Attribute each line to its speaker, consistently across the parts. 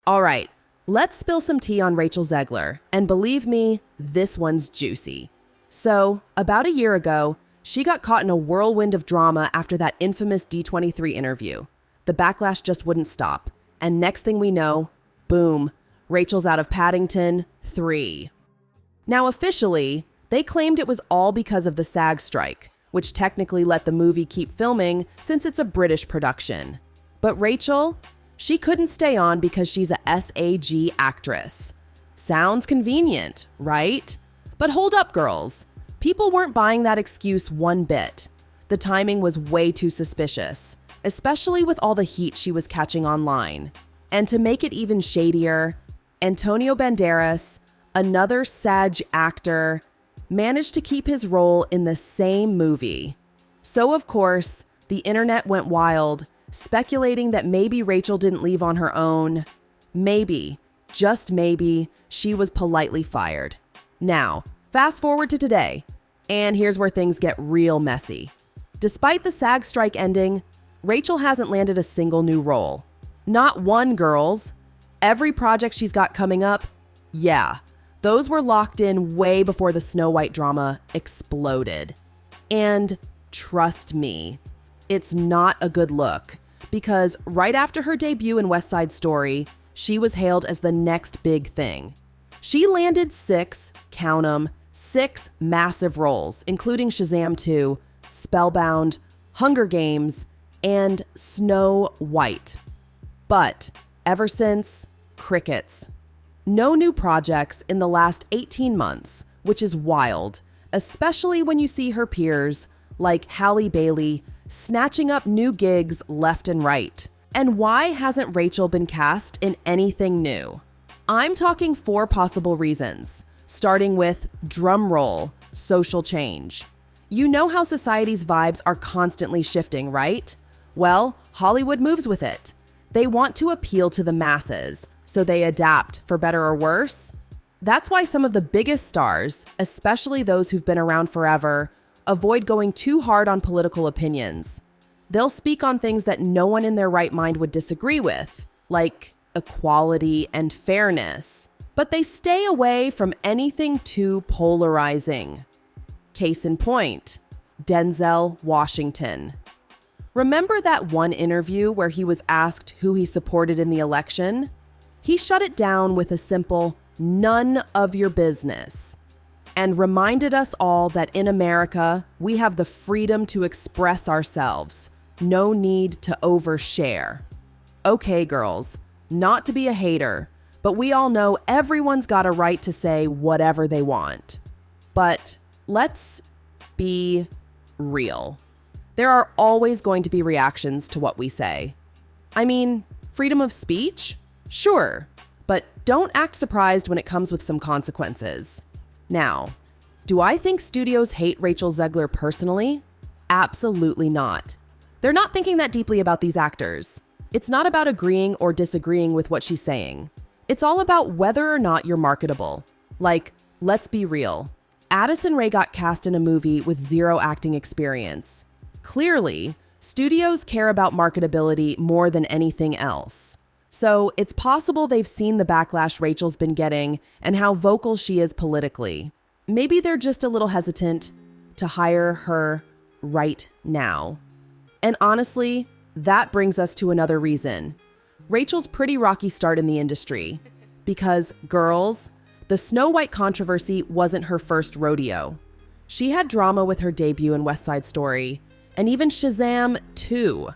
Speaker 1: All right, let's spill some tea on Rachel Zegler, and believe me, this one's juicy. So, about a year ago, she got caught in a whirlwind of drama after that infamous D23 interview. The backlash just wouldn't stop, and next thing we know, boom, Rachel's out of Paddington 3. Now officially, they claimed it was all because of the SAG strike, which technically let the movie keep filming since it's a British production. But Rachel, she couldn't stay on because she's a SAG actress. Sounds convenient, right? But hold up, girls. People weren't buying that excuse one bit. The timing was way too suspicious, especially with all the heat she was catching online. And to make it even shadier, Antonio Banderas, another SAG actor, managed to keep his role in the same movie. So of course, the internet went wild, speculating that maybe Rachel didn't leave on her own. Maybe, just maybe, she was politely fired. Now, fast forward to today, and here's where things get real messy. Despite the SAG strike ending, Rachel hasn't landed a single new role. Not one, girls. Every project she's got coming up, yeah, those were locked in way before the Snow White drama exploded. And trust me, it's not a good look, because right after her debut in West Side Story, she was hailed as the next big thing. She landed 6, count 'em, 6 massive roles, including Shazam 2, Spellbound, Hunger Games, and Snow White. But ever since, crickets. No new projects in the last 18 months, which is wild, especially when you see her peers, like Halle Bailey, snatching up new gigs left and right. And why hasn't Rachel been cast in anything new? I'm talking 4 possible reasons, starting with, drumroll, social change. You know how society's vibes are constantly shifting, right? Well, Hollywood moves with it. They want to appeal to the masses, so they adapt, for better or worse. That's why some of the biggest stars, especially those who've been around forever, avoid going too hard on political opinions. They'll speak on things that no one in their right mind would disagree with, like equality and fairness, but they stay away from anything too polarizing. Case in point, Denzel Washington. Remember that one interview where he was asked who he supported in the election? He shut it down with a simple, "none of your business," and reminded us all that in America, we have the freedom to express ourselves. No need to overshare. Okay, girls, not to be a hater, but we all know everyone's got a right to say whatever they want. But let's be real. There are always going to be reactions to what we say. I mean, freedom of speech? Sure, but don't act surprised when it comes with some consequences. Now, do I think studios hate Rachel Zegler personally? Absolutely not. They're not thinking that deeply about these actors. It's not about agreeing or disagreeing with what she's saying. It's all about whether or not you're marketable. Like, let's be real. Addison Rae got cast in a movie with 0 acting experience. Clearly, studios care about marketability more than anything else. So it's possible they've seen the backlash Rachel's been getting and how vocal she is politically. Maybe they're just a little hesitant to hire her right now. And honestly, that brings us to another reason. Rachel's pretty rocky start in the industry. Because, girls, the Snow White controversy wasn't her first rodeo. She had drama with her debut in West Side Story, and even Shazam 2.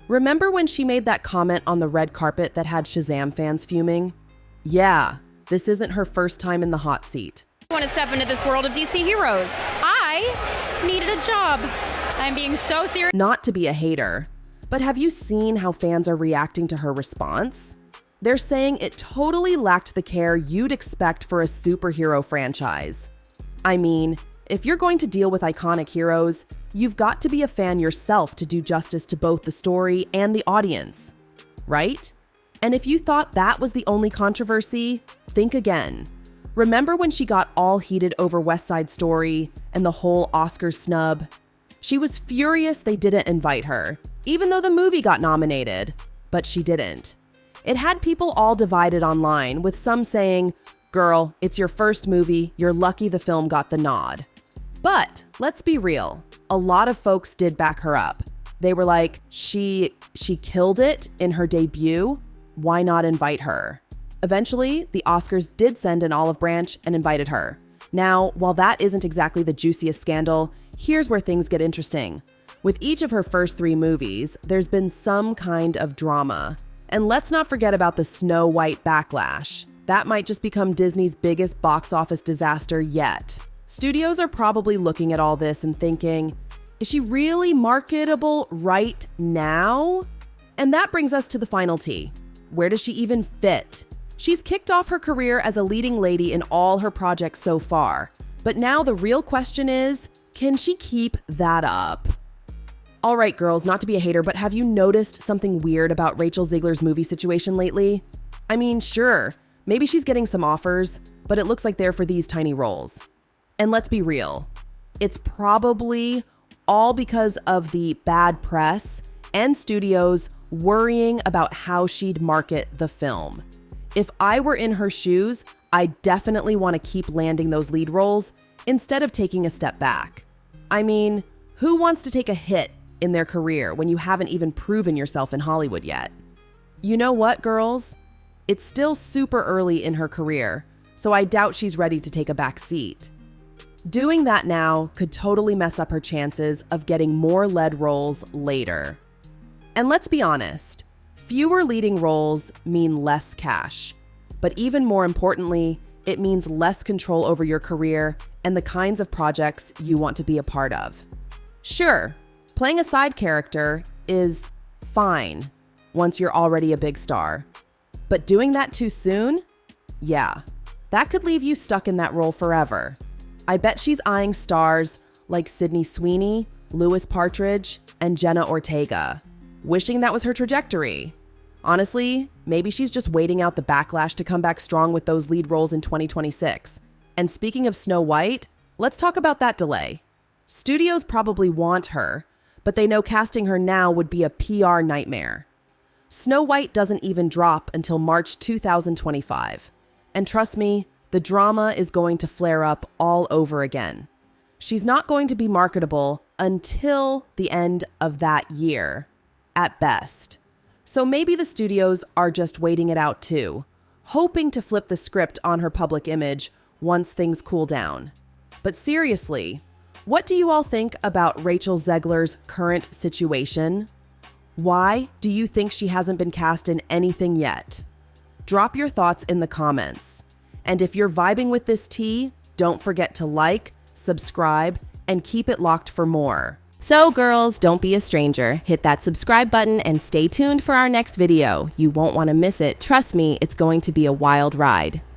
Speaker 1: Remember when she made that comment on the red carpet that had Shazam fans fuming? Yeah, this isn't her first time in the hot seat.
Speaker 2: I want to step into this world of DC heroes. I needed a job. I'm being so serious.
Speaker 1: Not to be a hater, but have you seen how fans are reacting to her response? They're saying it totally lacked the care you'd expect for a superhero franchise. I mean, if you're going to deal with iconic heroes, you've got to be a fan yourself to do justice to both the story and the audience, right? And if you thought that was the only controversy, think again. Remember when she got all heated over West Side Story and the whole Oscar snub? She was furious they didn't invite her, even though the movie got nominated, but she didn't. It had people all divided online, with some saying, "Girl, it's your first movie, you're lucky the film got the nod." But let's be real, a lot of folks did back her up. They were like, she killed it in her debut, why not invite her? Eventually, the Oscars did send an olive branch and invited her. Now, while that isn't exactly the juiciest scandal, here's where things get interesting. With each of her first 3 movies, there's been some kind of drama. And let's not forget about the Snow White backlash. That might just become Disney's biggest box office disaster yet. Studios are probably looking at all this and thinking, is she really marketable right now? And that brings us to the final T. Where does she even fit? She's kicked off her career as a leading lady in all her projects so far. But now the real question is, can she keep that up? All right, girls, not to be a hater, but have you noticed something weird about Rachel Zegler's movie situation lately? I mean, sure, maybe she's getting some offers, but it looks like they're for these tiny roles. And let's be real, it's probably all because of the bad press and studios worrying about how she'd market the film. If I were in her shoes, I definitely want to keep landing those lead roles instead of taking a step back. I mean, who wants to take a hit in their career when you haven't even proven yourself in Hollywood yet? You know what, girls? It's still super early in her career, so I doubt she's ready to take a back seat. Doing that now could totally mess up her chances of getting more lead roles later. And let's be honest, fewer leading roles mean less cash. But even more importantly, it means less control over your career and the kinds of projects you want to be a part of. Sure, playing a side character is fine once you're already a big star. But doing that too soon? Yeah, that could leave you stuck in that role forever. I bet she's eyeing stars like Sydney Sweeney, Louis Partridge, and Jenna Ortega, wishing that was her trajectory. Honestly, maybe she's just waiting out the backlash to come back strong with those lead roles in 2026. And speaking of Snow White, let's talk about that delay. Studios probably want her, but they know casting her now would be a PR nightmare. Snow White doesn't even drop until March 2025. And trust me, the drama is going to flare up all over again. She's not going to be marketable until the end of that year, at best. So maybe the studios are just waiting it out too, hoping to flip the script on her public image once things cool down. But seriously, what do you all think about Rachel Zegler's current situation? Why do you think she hasn't been cast in anything yet? Drop your thoughts in the comments. And if you're vibing with this tea, don't forget to like, subscribe, and keep it locked for more. So girls, don't be a stranger. Hit that subscribe button and stay tuned for our next video. You won't want to miss it. Trust me, it's going to be a wild ride.